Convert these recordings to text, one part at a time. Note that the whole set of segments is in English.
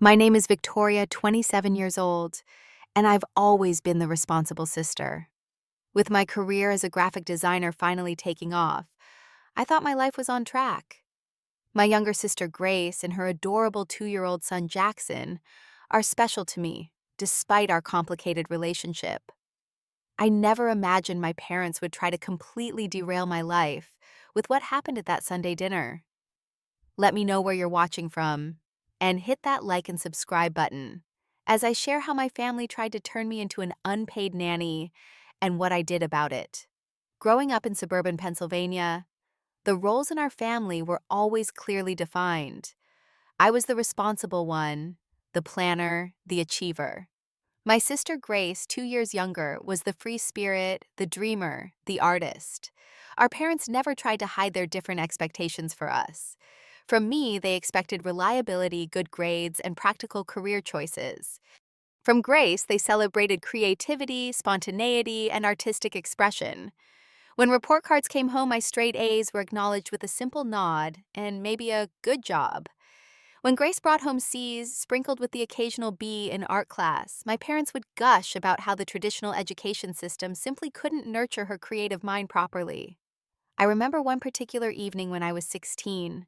My name is Victoria, 27 years old, and I've always been the responsible sister. With my career as a graphic designer finally taking off, I thought my life was on track. My younger sister Grace and her adorable 2-year-old son Jackson are special to me, despite our complicated relationship. I never imagined my parents would try to completely derail my life with what happened at that Sunday dinner. Let me know where you're watching from, and hit that like and subscribe button as I share how my family tried to turn me into an unpaid nanny and what I did about it. Growing up in suburban Pennsylvania, the roles in our family were always clearly defined. I was the responsible one, the planner, the achiever. My sister Grace, 2 years younger, was the free spirit, the dreamer, the artist. Our parents never tried to hide their different expectations for us. From me, they expected reliability, good grades, and practical career choices. From Grace, they celebrated creativity, spontaneity, and artistic expression. When report cards came home, my straight A's were acknowledged with a simple nod and maybe a good job. When Grace brought home C's, sprinkled with the occasional B in art class, my parents would gush about how the traditional education system simply couldn't nurture her creative mind properly. I remember one particular evening when I was 16.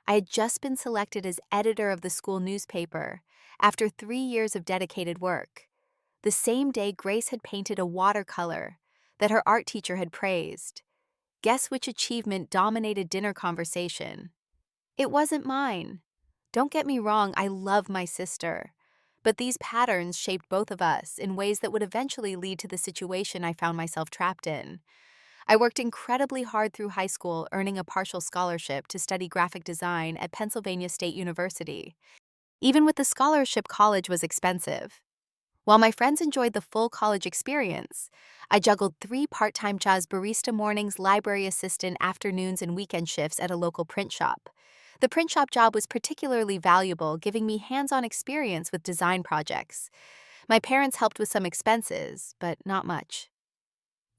I had just been selected as editor of the school newspaper after 3 years of dedicated work. The same day, Grace had painted a watercolor that her art teacher had praised. Guess which achievement dominated dinner conversation? It wasn't mine. Don't get me wrong, I love my sister. But these patterns shaped both of us in ways that would eventually lead to the situation I found myself trapped in. I worked incredibly hard through high school, earning a partial scholarship to study graphic design at Pennsylvania State University. Even with the scholarship, college was expensive. While my friends enjoyed the full college experience, I juggled 3 part-time jobs: barista mornings, library assistant afternoons, and weekend shifts at a local print shop. The print shop job was particularly valuable, giving me hands-on experience with design projects. My parents helped with some expenses, but not much.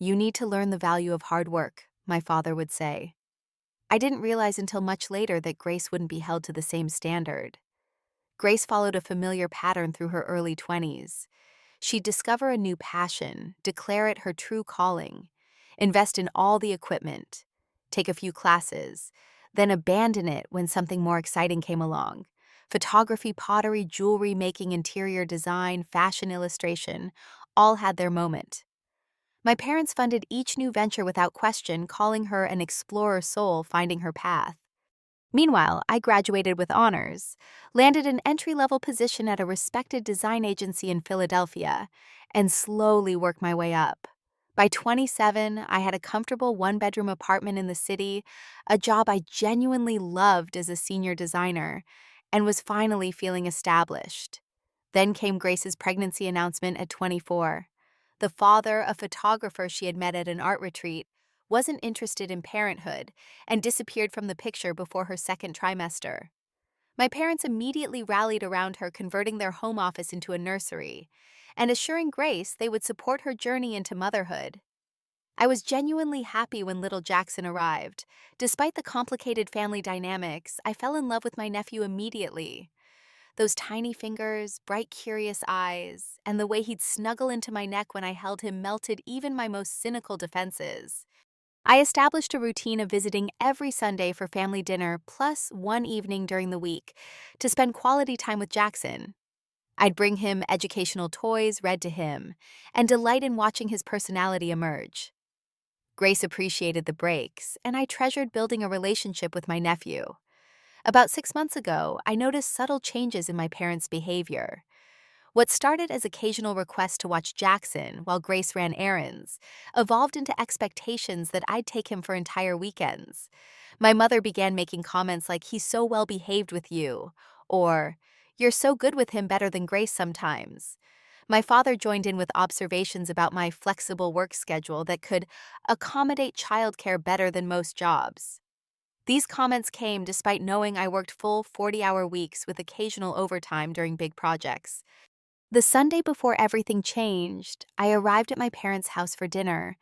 "You need to learn the value of hard work," my father would say. I didn't realize until much later that Grace wouldn't be held to the same standard. Grace followed a familiar pattern through her early 20s. She'd discover a new passion, declare it her true calling, invest in all the equipment, take a few classes, then abandon it when something more exciting came along. Photography, pottery, jewelry making, interior design, fashion illustration, all had their moment. My parents funded each new venture without question, calling her an explorer soul finding her path. Meanwhile, I graduated with honors, landed an entry-level position at a respected design agency in Philadelphia, and slowly worked my way up. By 27, I had a comfortable one-bedroom apartment in the city, a job I genuinely loved as a senior designer, and was finally feeling established. Then came Grace's pregnancy announcement at 24. The father, a photographer she had met at an art retreat, wasn't interested in parenthood and disappeared from the picture before her second trimester. My parents immediately rallied around her, converting their home office into a nursery and assuring Grace they would support her journey into motherhood. I was genuinely happy when little Jackson arrived. Despite the complicated family dynamics, I fell in love with my nephew immediately. Those tiny fingers, bright, curious eyes, and the way he'd snuggle into my neck when I held him melted even my most cynical defenses. I established a routine of visiting every Sunday for family dinner, plus one evening during the week, to spend quality time with Jackson. I'd bring him educational toys read to him, and delight in watching his personality emerge. Grace appreciated the breaks, and I treasured building a relationship with my nephew. About 6 months ago, I noticed subtle changes in my parents' behavior. What started as occasional requests to watch Jackson while Grace ran errands evolved into expectations that I'd take him for entire weekends. My mother began making comments like, "He's so well behaved with you," or "You're so good with him, better than Grace sometimes." My father joined in with observations about my flexible work schedule that could accommodate childcare better than most jobs. These comments came despite knowing I worked full 40-hour weeks with occasional overtime during big projects. The Sunday before everything changed, I arrived at my parents' house for dinner,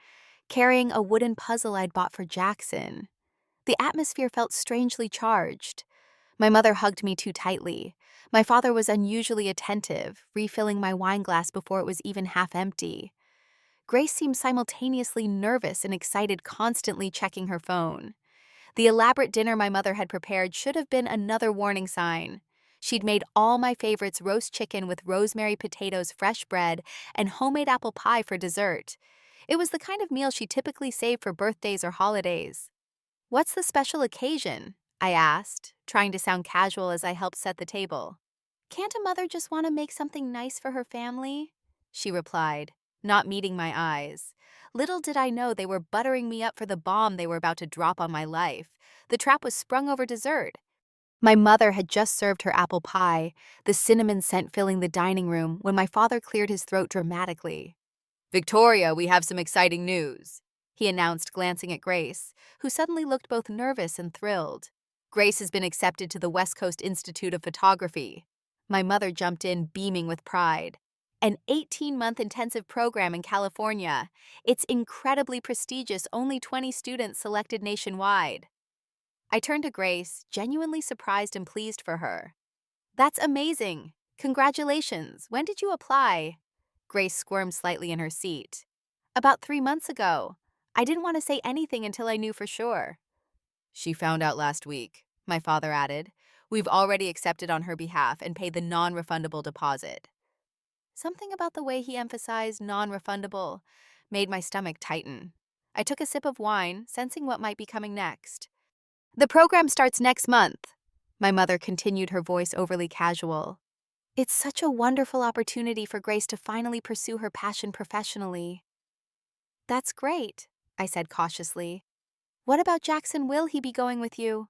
carrying a wooden puzzle I'd bought for Jackson. The atmosphere felt strangely charged. My mother hugged me too tightly, My father was unusually attentive, refilling my wine glass before it was even half empty. Grace seemed simultaneously nervous and excited, constantly checking her phone. The elaborate dinner my mother had prepared should have been another warning sign. She'd made all my favorites: roast chicken with rosemary potatoes, fresh bread, and homemade apple pie for dessert. It was the kind of meal she typically saved for birthdays or holidays. "What's the special occasion?" I asked, trying to sound casual as I helped set the table. "Can't a mother just want to make something nice for her family?" she replied, not meeting my eyes. Little did I know they were buttering me up for the bomb they were about to drop on my life. The trap was sprung over dessert. My mother had just served her apple pie, the cinnamon scent filling the dining room, when my father cleared his throat dramatically. "Victoria, we have some exciting news," he announced, glancing at Grace, who suddenly looked both nervous and thrilled. "Grace has been accepted to the West Coast Institute of Photography." My mother jumped in, beaming with pride. "An 18-month intensive program in California. It's incredibly prestigious, only 20 students selected nationwide." I turned to Grace, genuinely surprised and pleased for her. "That's amazing. Congratulations. When did you apply?" Grace squirmed slightly in her seat. "About 3 months ago. I didn't want to say anything until I knew for sure." "She found out last week," my father added. "We've already accepted on her behalf and paid the non-refundable deposit." Something about the way he emphasized non-refundable made my stomach tighten. I took a sip of wine, sensing what might be coming next. "The program starts next month," my mother continued, her voice overly casual. "It's such a wonderful opportunity for Grace to finally pursue her passion professionally." "That's great," I said cautiously. "What about Jackson? Will he be going with you?"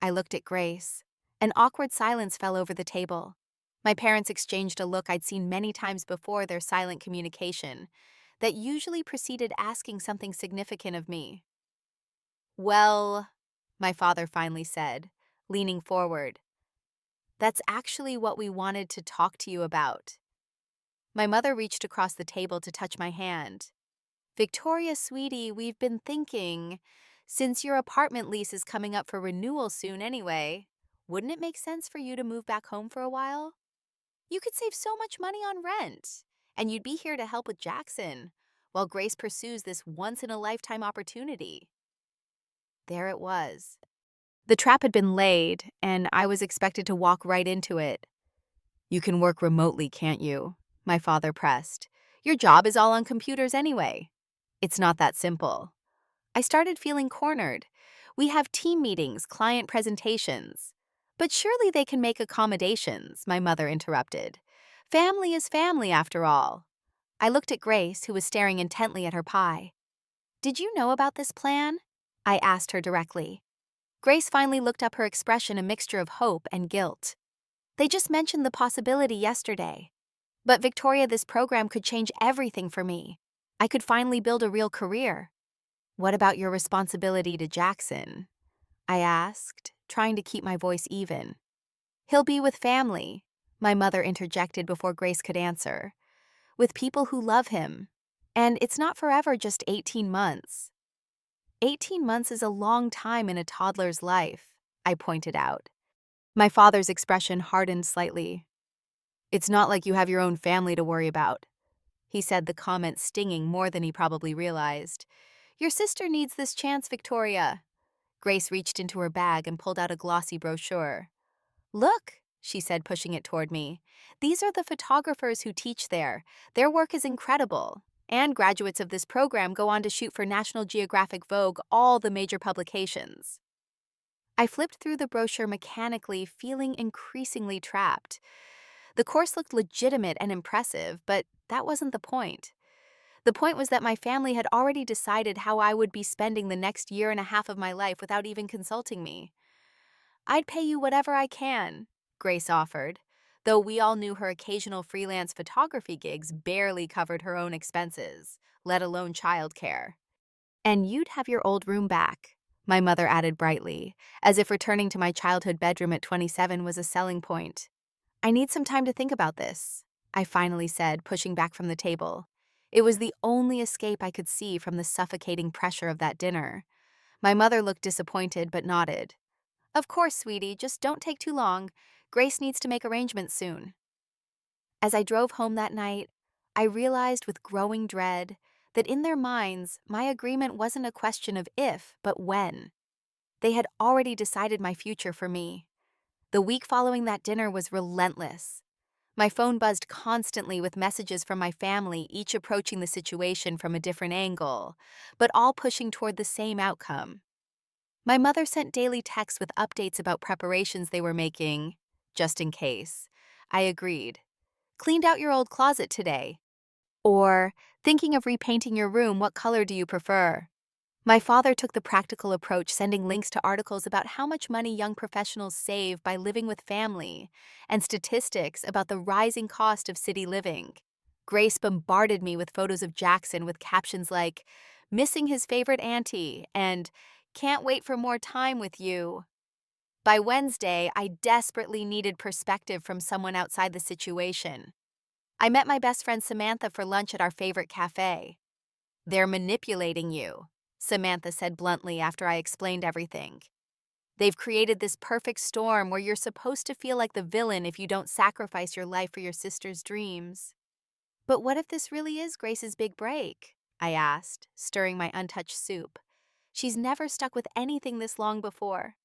I looked at Grace. An awkward silence fell over the table. My parents exchanged a look I'd seen many times before, their silent communication, that usually preceded asking something significant of me. "Well," my father finally said, leaning forward, "that's actually what we wanted to talk to you about." My mother reached across the table to touch my hand. "Victoria, sweetie, we've been thinking, since your apartment lease is coming up for renewal soon anyway, wouldn't it make sense for you to move back home for a while? You could save so much money on rent, and you'd be here to help with Jackson, while Grace pursues this once-in-a-lifetime opportunity." There it was. The trap had been laid, and I was expected to walk right into it. "You can work remotely, can't you?" my father pressed. "Your job is all on computers anyway." "It's not that simple." I started feeling cornered. "We have team meetings, client presentations." "But surely they can make accommodations," my mother interrupted. "Family is family, after all." I looked at Grace, who was staring intently at her pie. "Did you know about this plan?" I asked her directly. Grace finally looked up, her expression a mixture of hope and guilt. "They just mentioned the possibility yesterday. But Victoria, this program could change everything for me. I could finally build a real career." "What about your responsibility to Jackson?" I asked, trying to keep my voice even. "He'll be with family," my mother interjected before Grace could answer. "With people who love him. And it's not forever, just 18 months. 18 months is a long time in a toddler's life," I pointed out. My father's expression hardened slightly. "It's not like you have your own family to worry about," he said, the comment stinging more than he probably realized. "Your sister needs this chance, Victoria." Grace reached into her bag and pulled out a glossy brochure. "Look," she said, pushing it toward me. "These are the photographers who teach there. Their work is incredible. And graduates of this program go on to shoot for National Geographic, Vogue, all the major publications." I flipped through the brochure mechanically, feeling increasingly trapped. The course looked legitimate and impressive, but that wasn't the point. The point was that my family had already decided how I would be spending the next year and a half of my life without even consulting me. "I'd pay you whatever I can," Grace offered, though we all knew her occasional freelance photography gigs barely covered her own expenses, let alone childcare. "And you'd have your old room back," my mother added brightly, as if returning to my childhood bedroom at 27 was a selling point. "I need some time to think about this," I finally said, pushing back from the table. It was the only escape I could see from the suffocating pressure of that dinner. My mother looked disappointed but nodded. "Of course, sweetie, just don't take too long. Grace needs to make arrangements soon. As I drove home that night, I realized with growing dread that in their minds, my agreement wasn't a question of if, but when. They had already decided my future for me. The week following that dinner was relentless. My phone buzzed constantly with messages from my family, each approaching the situation from a different angle, but all pushing toward the same outcome. My mother sent daily texts with updates about preparations they were making, just in case. I agreed. Cleaned out your old closet today. Or, thinking of repainting your room, what color do you prefer? My father took the practical approach, sending links to articles about how much money young professionals save by living with family, and statistics about the rising cost of city living. Grace bombarded me with photos of Jackson with captions like, "Missing his favorite auntie," and "Can't wait for more time with you." By Wednesday, I desperately needed perspective from someone outside the situation. I met my best friend Samantha for lunch at our favorite cafe. "They're manipulating you," Samantha said bluntly after I explained everything. "They've created this perfect storm where you're supposed to feel like the villain if you don't sacrifice your life for your sister's dreams." "But what if this really is Grace's big break?" I asked, stirring my untouched soup. "She's never stuck with anything this long before."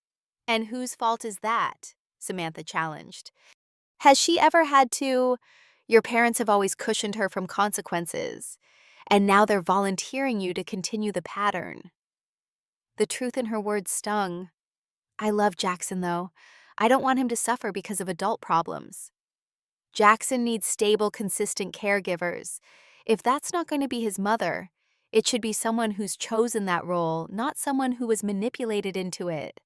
"And whose fault is that?" Samantha challenged. "Has she ever had to? Your parents have always cushioned her from consequences, and now they're volunteering you to continue the pattern." The truth in her words stung. "I love Jackson, though. I don't want him to suffer because of adult problems. Jackson needs stable, consistent caregivers. If that's not going to be his mother, it should be someone who's chosen that role, not someone who was manipulated into it."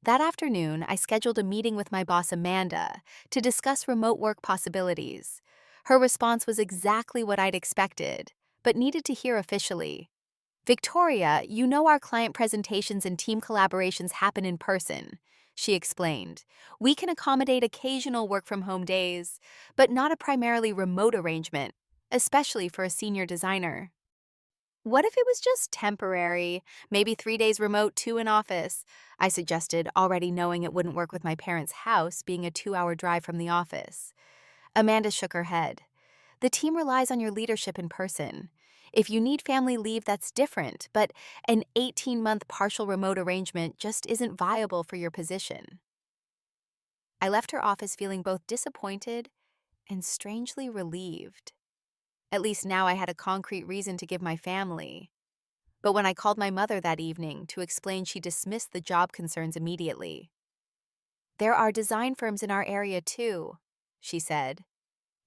That afternoon, I scheduled a meeting with my boss, Amanda, to discuss remote work possibilities. Her response was exactly what I'd expected, but needed to hear officially. "Victoria, you know our client presentations and team collaborations happen in person," she explained. "We can accommodate occasional work-from-home days, but not a primarily remote arrangement, especially for a senior designer." "What if it was just temporary, maybe 3 days remote, 2 in office?" I suggested, already knowing it wouldn't work with my parents' house being a 2-hour drive from the office. Amanda shook her head. "The team relies on your leadership in person. If you need family leave, that's different, but an 18-month partial remote arrangement just isn't viable for your position." I left her office feeling both disappointed and strangely relieved. At least now I had a concrete reason to give my family. But when I called my mother that evening to explain, she dismissed the job concerns immediately. "There are design firms in our area too," she said.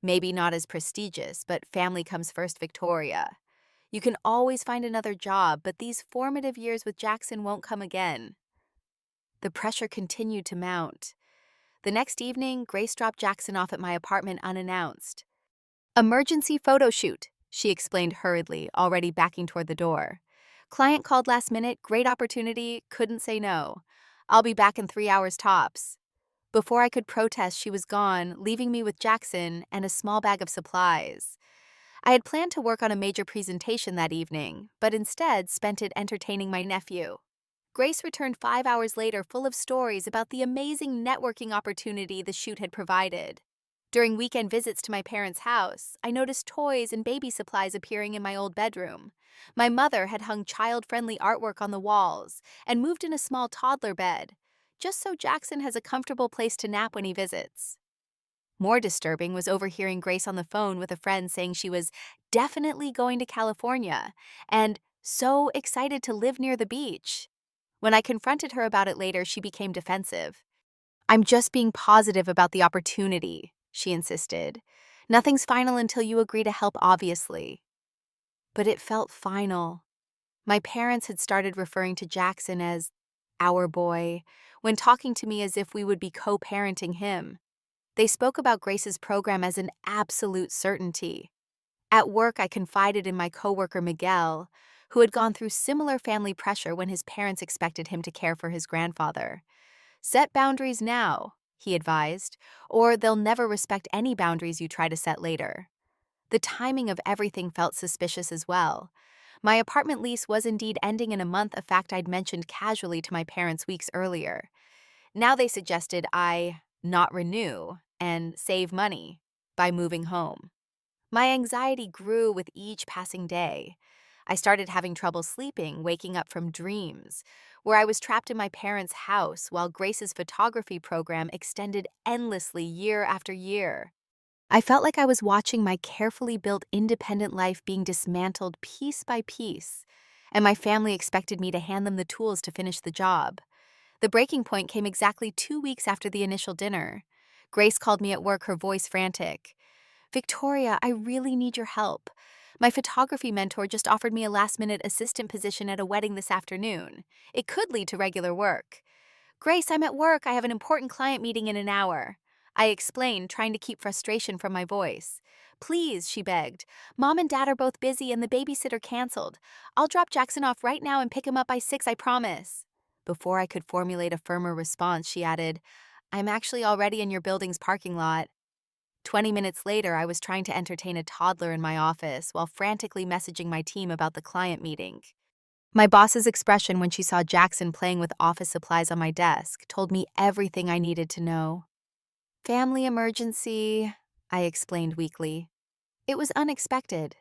"Maybe not as prestigious, but family comes first, Victoria. You can always find another job, but these formative years with Jackson won't come again." The pressure continued to mount. The next evening, Grace dropped Jackson off at my apartment unannounced. "Emergency photo shoot," she explained hurriedly, already backing toward the door. "Client called last minute, great opportunity, couldn't say no. I'll be back in 3 hours tops." Before I could protest, she was gone, leaving me with Jackson and a small bag of supplies. I had planned to work on a major presentation that evening, but instead spent it entertaining my nephew. Grace returned 5 hours later full of stories about the amazing networking opportunity the shoot had provided. During weekend visits to my parents' house, I noticed toys and baby supplies appearing in my old bedroom. My mother had hung child-friendly artwork on the walls and moved in a small toddler bed, just so Jackson has a comfortable place to nap when he visits. More disturbing was overhearing Grace on the phone with a friend saying she was definitely going to California and so excited to live near the beach. When I confronted her about it later, she became defensive. "I'm just being positive about the opportunity," she insisted. "Nothing's final until you agree to help, obviously." But it felt final. My parents had started referring to Jackson as "our boy" when talking to me as if we would be co-parenting him. They spoke about Grace's program as an absolute certainty. At work, I confided in my coworker Miguel, who had gone through similar family pressure when his parents expected him to care for his grandfather. "Set boundaries now," he advised, "or they'll never respect any boundaries you try to set later." The timing of everything felt suspicious as well. My apartment lease was indeed ending in a month, a fact I'd mentioned casually to my parents weeks earlier. Now they suggested I not renew, and save money by moving home. My anxiety grew with each passing day. I started having trouble sleeping, waking up from dreams, where I was trapped in my parents' house while Grace's photography program extended endlessly year after year. I felt like I was watching my carefully built independent life being dismantled piece by piece, and my family expected me to hand them the tools to finish the job. The breaking point came exactly 2 weeks after the initial dinner. Grace called me at work, her voice frantic. Victoria, I really need your help. My photography mentor just offered me a last-minute assistant position at a wedding this afternoon. It could lead to regular work. Grace, I'm at work. I have an important client meeting in an hour. I explained, trying to keep frustration from my voice. Please, she begged. Mom and Dad are both busy and the babysitter canceled. I'll drop Jackson off right now and pick him up by 6, I promise. Before I could formulate a firmer response, she added, I'm actually already in your building's parking lot. 20 minutes later, I was trying to entertain a toddler in my office while frantically messaging my team about the client meeting. My boss's expression when she saw Jackson playing with office supplies on my desk told me everything I needed to know. Family emergency, I explained weakly. It was unexpected.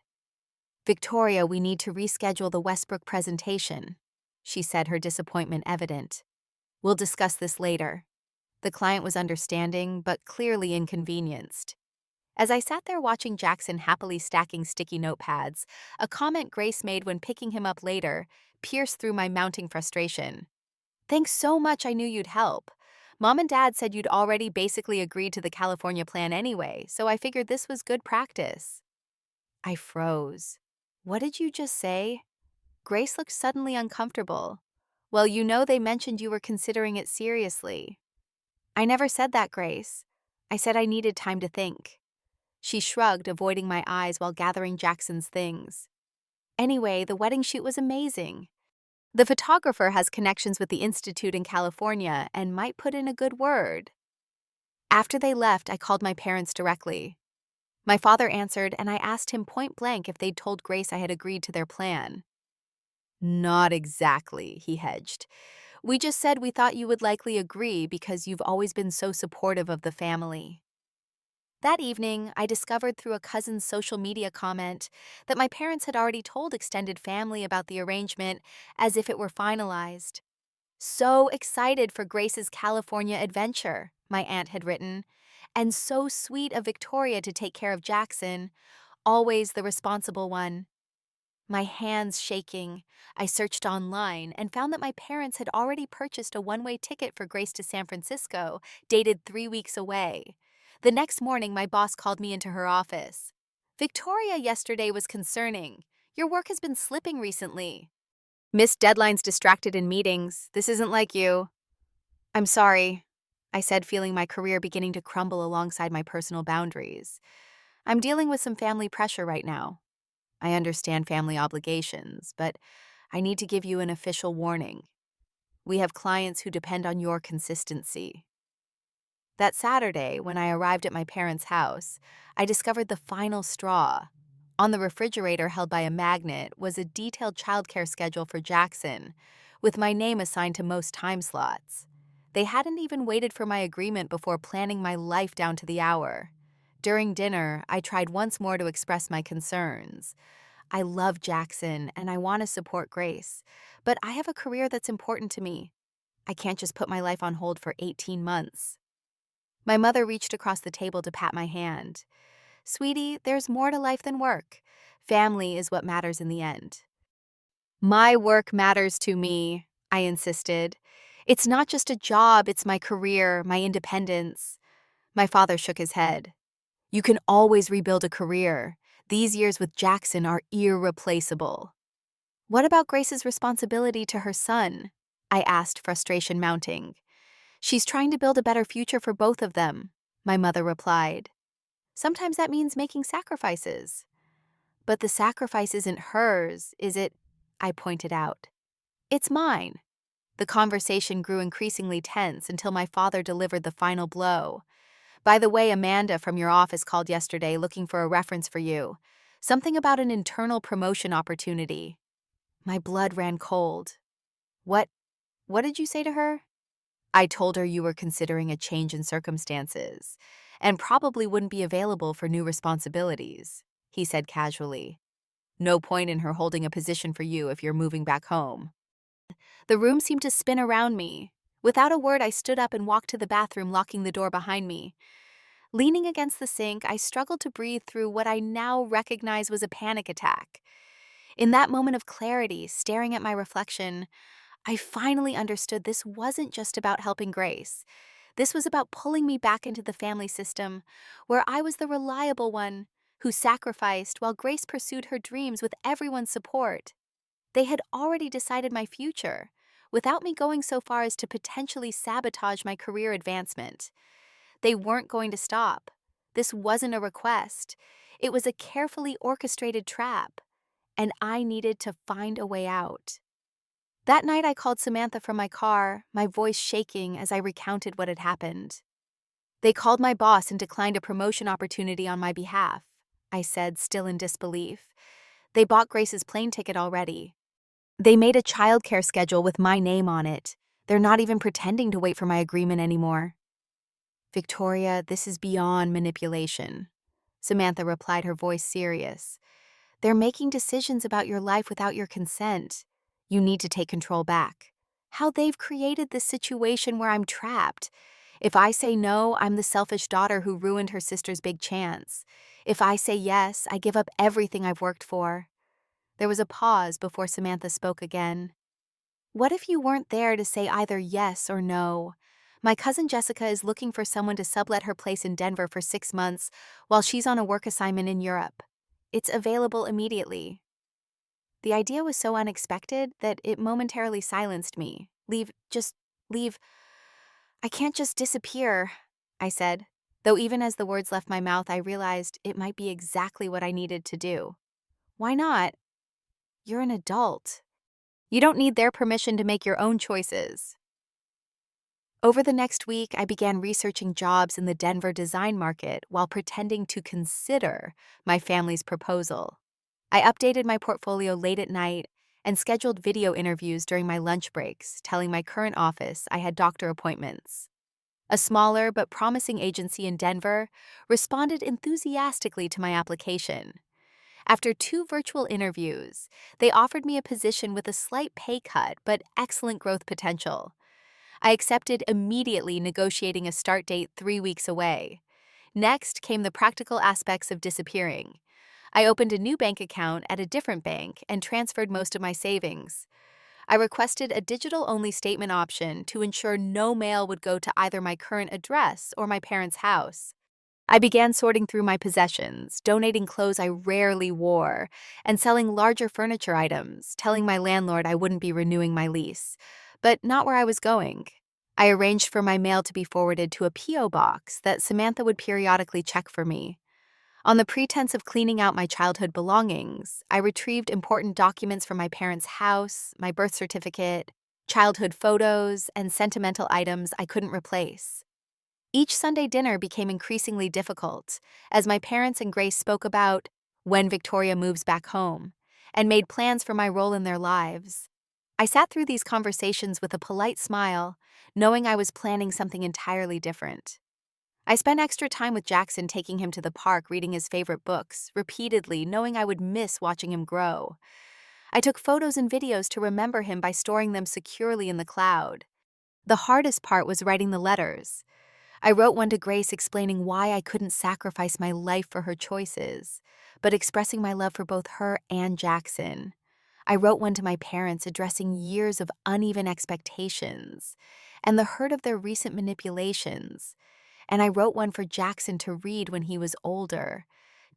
Victoria, we need to reschedule the Westbrook presentation, she said, her disappointment evident. We'll discuss this later. The client was understanding, but clearly inconvenienced. As I sat there watching Jackson happily stacking sticky notepads, a comment Grace made when picking him up later pierced through my mounting frustration. Thanks so much, I knew you'd help. Mom and Dad said you'd already basically agreed to the California plan anyway, so I figured this was good practice. I froze. What did you just say? Grace looked suddenly uncomfortable. Well, you know they mentioned you were considering it seriously. I never said that, Grace. I said I needed time to think. She shrugged, avoiding my eyes while gathering Jackson's things. Anyway, the wedding shoot was amazing. The photographer has connections with the Institute in California and might put in a good word. After they left, I called my parents directly. My father answered, and I asked him point blank if they'd told Grace I had agreed to their plan. Not exactly, he hedged. We just said we thought you would likely agree because you've always been so supportive of the family. That evening, I discovered through a cousin's social media comment that my parents had already told extended family about the arrangement as if it were finalized. So excited for Grace's California adventure, my aunt had written, and so sweet of Victoria to take care of Jackson, always the responsible one. My hands shaking, I searched online and found that my parents had already purchased a one-way ticket for Grace to San Francisco, dated 3 weeks away. The next morning, my boss called me into her office. Victoria, yesterday was concerning. Your work has been slipping recently. Missed deadlines, distracted in meetings. This isn't like you. I'm sorry, I said, feeling my career beginning to crumble alongside my personal boundaries. I'm dealing with some family pressure right now. I understand family obligations, but I need to give you an official warning. We have clients who depend on your consistency. That Saturday, when I arrived at my parents' house, I discovered the final straw. On the refrigerator held by a magnet was a detailed childcare schedule for Jackson, with my name assigned to most time slots. They hadn't even waited for my agreement before planning my life down to the hour. During dinner, I tried once more to express my concerns. I love Jackson and I want to support Grace, but I have a career that's important to me. I can't just put my life on hold for 18 months. My mother reached across the table to pat my hand. Sweetie, there's more to life than work. Family is what matters in the end. My work matters to me, I insisted. It's not just a job, it's my career, my independence. My father shook his head. You can always rebuild a career. These years with Jackson are irreplaceable. What about Grace's responsibility to her son? I asked, frustration mounting. She's trying to build a better future for both of them, my mother replied. Sometimes that means making sacrifices. But the sacrifice isn't hers, is it? I pointed out. It's mine. The conversation grew increasingly tense until my father delivered the final blow. By the way, Amanda from your office called yesterday looking for a reference for you. Something about an internal promotion opportunity. My blood ran cold. What did you say to her? I told her you were considering a change in circumstances and probably wouldn't be available for new responsibilities, he said casually. No point in her holding a position for you if you're moving back home. The room seemed to spin around me. Without a word, I stood up and walked to the bathroom, locking the door behind me. Leaning against the sink, I struggled to breathe through what I now recognize was a panic attack. In that moment of clarity, staring at my reflection, I finally understood this wasn't just about helping Grace. This was about pulling me back into the family system, where I was the reliable one who sacrificed while Grace pursued her dreams with everyone's support. They had already decided my future, without me going so far as to potentially sabotage my career advancement. They weren't going to stop. This wasn't a request. It was a carefully orchestrated trap, and I needed to find a way out. That night, I called Samantha from my car, my voice shaking as I recounted what had happened. They called my boss and declined a promotion opportunity on my behalf, I said, still in disbelief. They bought Grace's plane ticket already. They made a childcare schedule with my name on it. They're not even pretending to wait for my agreement anymore. Victoria, this is beyond manipulation. Samantha replied, her voice serious. They're making decisions about your life without your consent. You need to take control back. How they've created this situation where I'm trapped. If I say no, I'm the selfish daughter who ruined her sister's big chance. If I say yes, I give up everything I've worked for. There was a pause before Samantha spoke again. What if you weren't there to say either yes or no? My cousin Jessica is looking for someone to sublet her place in Denver for 6 months while she's on a work assignment in Europe. It's available immediately. The idea was so unexpected that it momentarily silenced me. Leave. I can't just disappear, I said, though even as the words left my mouth, I realized it might be exactly what I needed to do. Why not? You're an adult. You don't need their permission to make your own choices. Over the next week, I began researching jobs in the Denver design market while pretending to consider my family's proposal. I updated my portfolio late at night and scheduled video interviews during my lunch breaks, telling my current office I had doctor appointments. A smaller but promising agency in Denver responded enthusiastically to my application. After 2 virtual interviews, they offered me a position with a slight pay cut but excellent growth potential. I accepted immediately, negotiating a start date 3 weeks away. Next came the practical aspects of disappearing. I opened a new bank account at a different bank and transferred most of my savings. I requested a digital-only statement option to ensure no mail would go to either my current address or my parents' house. I began sorting through my possessions, donating clothes I rarely wore, and selling larger furniture items, telling my landlord I wouldn't be renewing my lease, but not where I was going. I arranged for my mail to be forwarded to a P.O. box that Samantha would periodically check for me. On the pretense of cleaning out my childhood belongings, I retrieved important documents from my parents' house, my birth certificate, childhood photos, and sentimental items I couldn't replace. Each Sunday dinner became increasingly difficult, as my parents and Grace spoke about when Victoria moves back home and made plans for my role in their lives. I sat through these conversations with a polite smile, knowing I was planning something entirely different. I spent extra time with Jackson, taking him to the park, reading his favorite books, repeatedly, knowing I would miss watching him grow. I took photos and videos to remember him by storing them securely in the cloud. The hardest part was writing the letters. I wrote one to Grace explaining why I couldn't sacrifice my life for her choices, but expressing my love for both her and Jackson. I wrote one to my parents addressing years of uneven expectations and the hurt of their recent manipulations. And I wrote one for Jackson to read when he was older,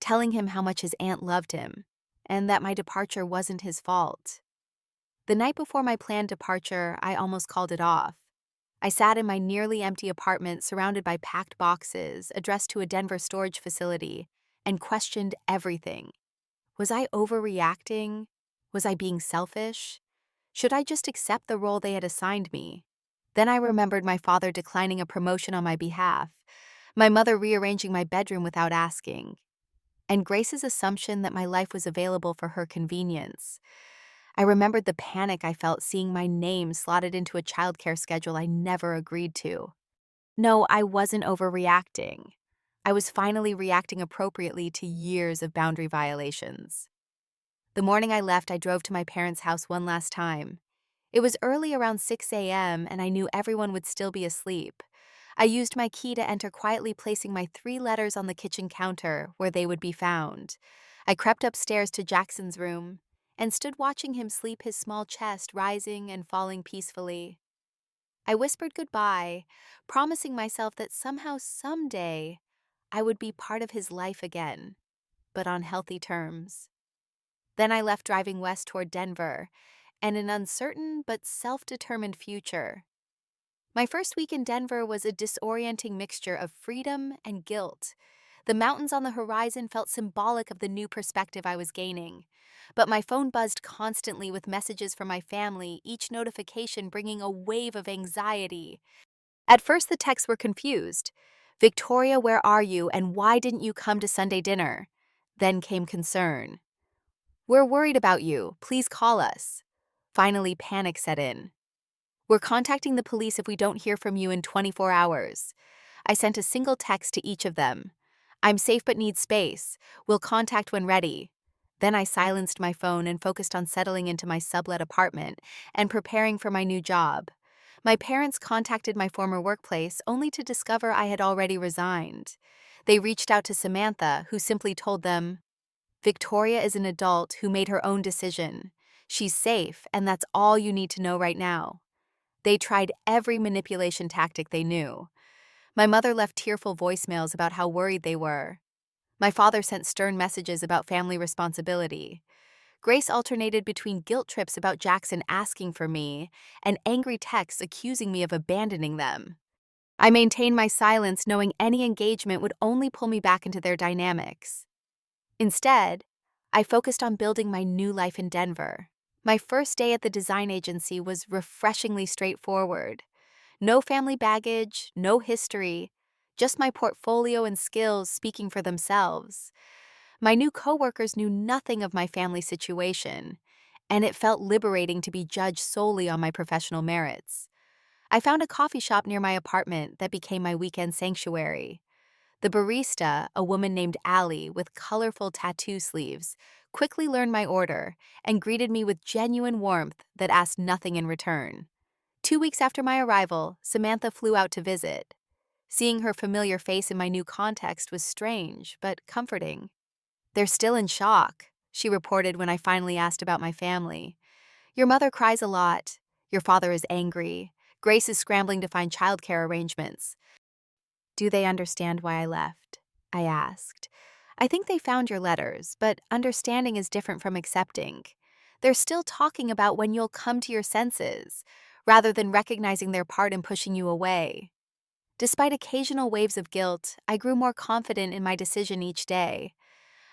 telling him how much his aunt loved him and that my departure wasn't his fault. The night before my planned departure, I almost called it off. I sat in my nearly empty apartment surrounded by packed boxes addressed to a Denver storage facility and questioned everything. Was I overreacting? Was I being selfish? Should I just accept the role they had assigned me? Then I remembered my father declining a promotion on my behalf, my mother rearranging my bedroom without asking, and Grace's assumption that my life was available for her convenience. I remembered the panic I felt seeing my name slotted into a childcare schedule I never agreed to. No, I wasn't overreacting. I was finally reacting appropriately to years of boundary violations. The morning I left, I drove to my parents' house one last time. It was early around 6 a.m., and I knew everyone would still be asleep. I used my key to enter, quietly placing my 3 letters on the kitchen counter where they would be found. I crept upstairs to Jackson's room and stood watching him sleep, his small chest rising and falling peacefully. I whispered goodbye, promising myself that somehow, someday, I would be part of his life again, but on healthy terms. Then I left, driving west toward Denver and an uncertain but self-determined future. My first week in Denver was a disorienting mixture of freedom and guilt. The mountains on the horizon felt symbolic of the new perspective I was gaining. But my phone buzzed constantly with messages from my family, each notification bringing a wave of anxiety. At first, the texts were confused. "Victoria, where are you, and why didn't you come to Sunday dinner?" Then came concern. "We're worried about you. Please call us." Finally, panic set in. "We're contacting the police if we don't hear from you in 24 hours. I sent a single text to each of them. "I'm safe but need space. We'll contact when ready." Then I silenced my phone and focused on settling into my sublet apartment and preparing for my new job. My parents contacted my former workplace only to discover I had already resigned. They reached out to Samantha, who simply told them, "Victoria is an adult who made her own decision. She's safe, and that's all you need to know right now." They tried every manipulation tactic they knew. My mother left tearful voicemails about how worried they were. My father sent stern messages about family responsibility. Grace alternated between guilt trips about Jackson asking for me and angry texts accusing me of abandoning them. I maintained my silence, knowing any engagement would only pull me back into their dynamics. Instead, I focused on building my new life in Denver. My first day at the design agency was refreshingly straightforward. No family baggage, no history, just my portfolio and skills speaking for themselves. My new coworkers knew nothing of my family situation, and it felt liberating to be judged solely on my professional merits. I found a coffee shop near my apartment that became my weekend sanctuary. The barista, a woman named Allie with colorful tattoo sleeves, quickly learned my order and greeted me with genuine warmth that asked nothing in return. 2 weeks after my arrival, Samantha flew out to visit. Seeing her familiar face in my new context was strange, but comforting. "They're still in shock," she reported when I finally asked about my family. "Your mother cries a lot. Your father is angry. Grace is scrambling to find childcare arrangements." "Do they understand why I left?" I asked. "I think they found your letters, but understanding is different from accepting. They're still talking about when you'll come to your senses, rather than recognizing their part in pushing you away." Despite occasional waves of guilt, I grew more confident in my decision each day.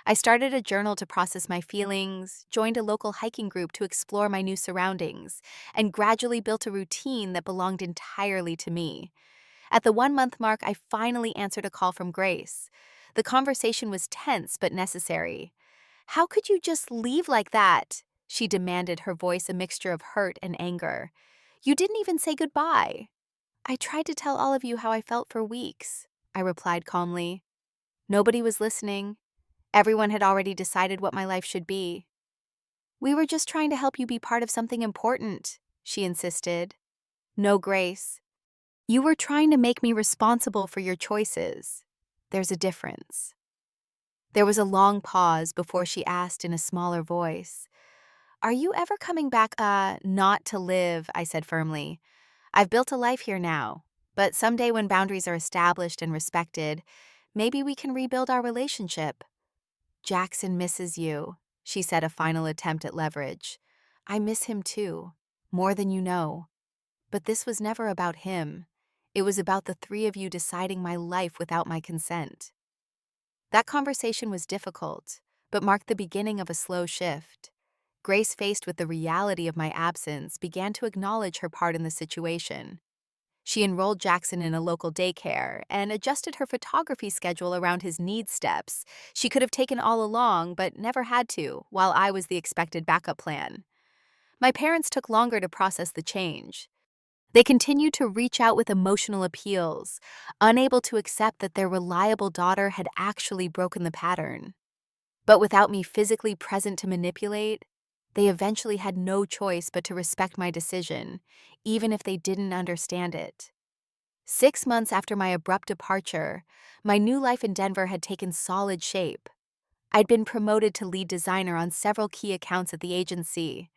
I started a journal to process my feelings, joined a local hiking group to explore my new surroundings, and gradually built a routine that belonged entirely to me. At the 1 month mark, I finally answered a call from Grace. The conversation was tense but necessary. "How could you just leave like that?" she demanded, her voice a mixture of hurt and anger. "You didn't even say goodbye." "I tried to tell all of you how I felt for weeks," I replied calmly. "Nobody was listening. Everyone had already decided what my life should be." "We were just trying to help you be part of something important," she insisted. "No, Grace. You were trying to make me responsible for your choices. There's a difference." There was a long pause before she asked in a smaller voice, "Are you ever coming back, not to live?" I said firmly. "I've built a life here now, but someday when boundaries are established and respected, maybe we can rebuild our relationship." "Jackson misses you," she said, a final attempt at leverage. "I miss him too, more than you know. But this was never about him. It was about the three of you deciding my life without my consent." That conversation was difficult, but marked the beginning of a slow shift. Grace, faced with the reality of my absence, began to acknowledge her part in the situation. She enrolled Jackson in a local daycare and adjusted her photography schedule around his needs steps she could have taken all along but never had to, while I was the expected backup plan. My parents took longer to process the change. They continued to reach out with emotional appeals, unable to accept that their reliable daughter had actually broken the pattern. But without me physically present to manipulate, they eventually had no choice but to respect my decision, even if they didn't understand it. 6 months after my abrupt departure, my new life in Denver had taken solid shape. I'd been promoted to lead designer on several key accounts at the agency.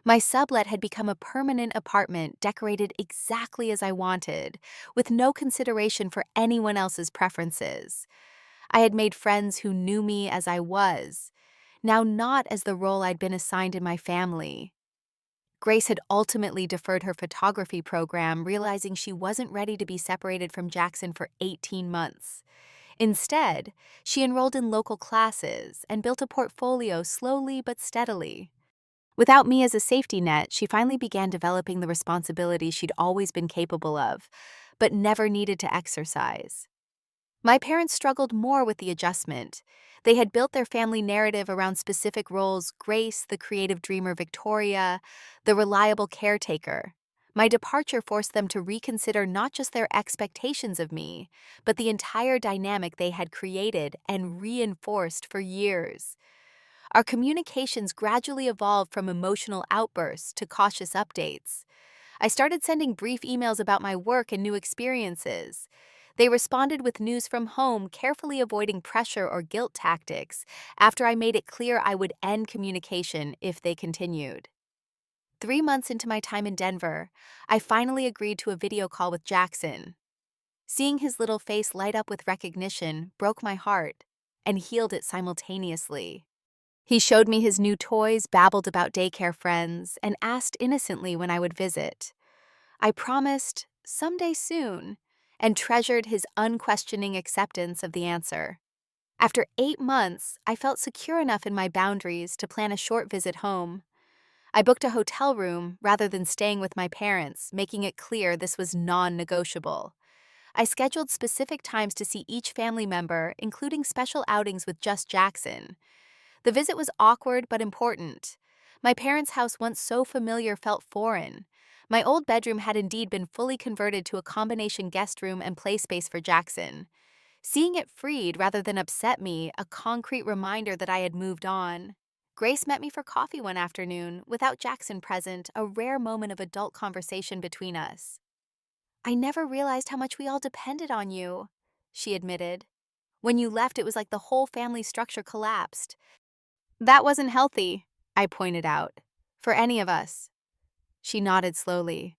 My sublet had become a permanent apartment decorated exactly as I wanted, with no consideration for anyone else's preferences. I had made friends who knew me as I was, now not as the role I'd been assigned in my family. Grace had ultimately deferred her photography program, realizing she wasn't ready to be separated from Jackson for 18 months. Instead, she enrolled in local classes and built a portfolio slowly but steadily. Without me as a safety net, she finally began developing the responsibilities she'd always been capable of, but never needed to exercise. My parents struggled more with the adjustment. They had built their family narrative around specific roles: Grace, the creative dreamer; Victoria, the reliable caretaker. My departure forced them to reconsider not just their expectations of me, but the entire dynamic they had created and reinforced for years. Our communications gradually evolved from emotional outbursts to cautious updates. I started sending brief emails about my work and new experiences. They responded with news from home, carefully avoiding pressure or guilt tactics after I made it clear I would end communication if they continued. 3 months into my time in Denver, I finally agreed to a video call with Jackson. Seeing his little face light up with recognition broke my heart and healed it simultaneously. He showed me his new toys, babbled about daycare friends, and asked innocently when I would visit. I promised, someday soon, and treasured his unquestioning acceptance of the answer. After 8 months, I felt secure enough in my boundaries to plan a short visit home. I booked a hotel room rather than staying with my parents, making it clear this was non-negotiable. I scheduled specific times to see each family member, including special outings with just Jackson. The visit was awkward but important. My parents' house, once so familiar, felt foreign. My old bedroom had indeed been fully converted to a combination guest room and play space for Jackson. Seeing it freed rather than upset me, a concrete reminder that I had moved on. Grace met me for coffee one afternoon, without Jackson present, a rare moment of adult conversation between us. "I never realized how much we all depended on you," she admitted. "When you left, it was like the whole family structure collapsed." "That wasn't healthy," I pointed out, "for any of us." She nodded slowly.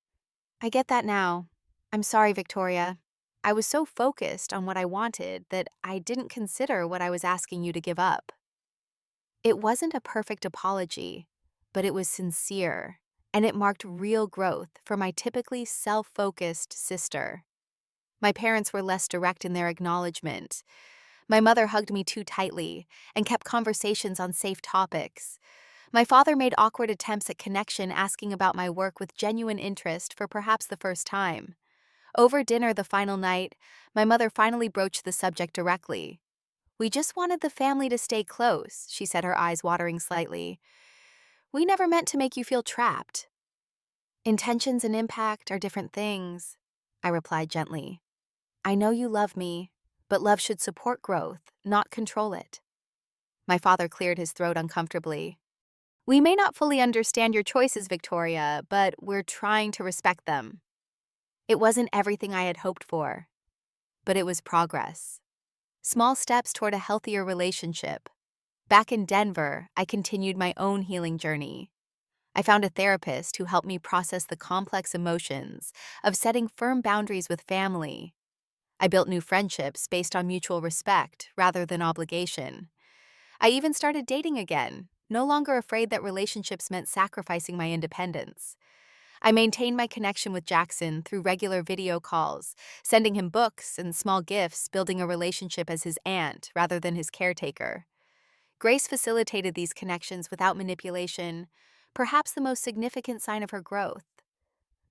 "I get that now. I'm sorry, Victoria. I was so focused on what I wanted that I didn't consider what I was asking you to give up." It wasn't a perfect apology, but it was sincere, and it marked real growth for my typically self-focused sister. My parents were less direct in their acknowledgement. My mother hugged me too tightly and kept conversations on safe topics. My father made awkward attempts at connection, asking about my work with genuine interest for perhaps the first time. Over dinner the final night, my mother finally broached the subject directly. "We just wanted the family to stay close," she said, her eyes watering slightly. "We never meant to make you feel trapped." "Intentions and impact are different things," I replied gently. "I know you love me, but love should support growth, not control it." My father cleared his throat uncomfortably. "We may not fully understand your choices, Victoria, but we're trying to respect them." It wasn't everything I had hoped for, but it was progress. Small steps toward a healthier relationship. Back in Denver, I continued my own healing journey. I found a therapist who helped me process the complex emotions of setting firm boundaries with family. I built new friendships based on mutual respect rather than obligation. I even started dating again, no longer afraid that relationships meant sacrificing my independence. I maintained my connection with Jackson through regular video calls, sending him books and small gifts, building a relationship as his aunt rather than his caretaker. Grace facilitated these connections without manipulation, perhaps the most significant sign of her growth.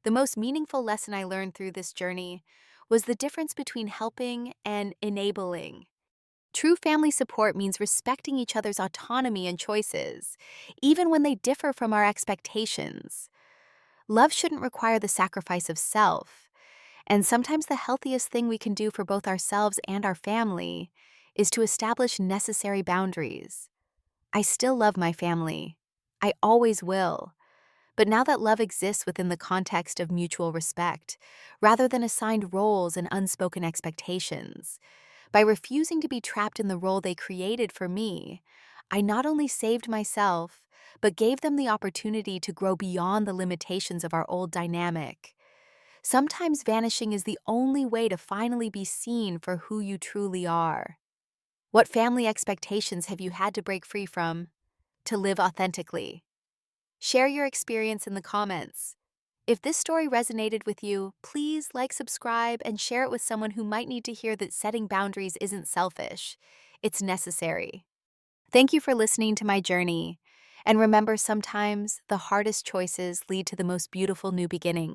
The most meaningful lesson I learned through this journey was the difference between helping and enabling. True family support means respecting each other's autonomy and choices, even when they differ from our expectations. Love shouldn't require the sacrifice of self, and sometimes the healthiest thing we can do for both ourselves and our family is to establish necessary boundaries. I still love my family. I always will. But now that love exists within the context of mutual respect, rather than assigned roles and unspoken expectations, by refusing to be trapped in the role they created for me, I not only saved myself, but gave them the opportunity to grow beyond the limitations of our old dynamic. Sometimes vanishing is the only way to finally be seen for who you truly are. What family expectations have you had to break free from to live authentically? Share your experience in the comments. If this story resonated with you, please like, subscribe, and share it with someone who might need to hear that setting boundaries isn't selfish. It's necessary. Thank you for listening to my journey. And remember, sometimes the hardest choices lead to the most beautiful new beginnings.